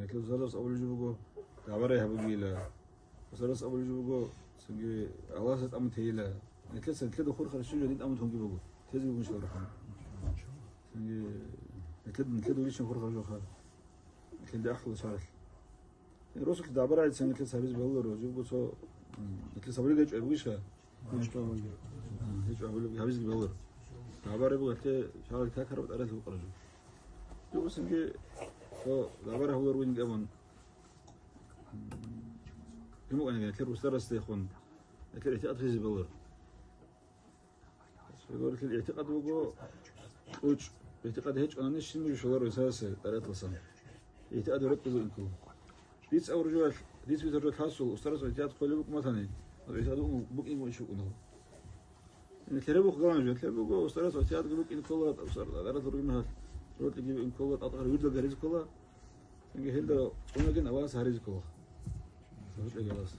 كل زلص أول جوجو تعبره هبقيله زلص أول جوجو سنجي الله ستأمن تيله كل سنة كده خور خرج شو جديد أمن تونجي بقول تزي مش هروح سنجي كده وليش خور خرج خار كده أخذ شارل روسك تعبره عاد سنة كل سبيز بقول روجو بس كل سبيز جاي أبويشها هيك أقول لك هبيز بقول تعبره بقول كده شارل كاكر بتعرف هو خرجوا يو سنجي هو تعبره هو روين جابون يمو أنا كده وسترس تيخون لكن الاعتقاد في زبالر يقول لك الاعتقاد بقول وش الاعتقاد هيك أنا نشتي مش شغل رئيسة طريقة لسان الاعتقاد ربط إنكو ديس أو رجوع ديس في رجوع خاص وسترس الاعتقاد كل بق مثلاً الاعتقاد بق إيه وش إنه إن كلامه قلنا جو كلامه بقول وسترس الاعتقاد بق إن كله أبصر طريقة الرجوع روت اللي إن كله أطهر يرد الجريز كله إنك هيدا قلنا جن أواس هريز كله روت الجلاس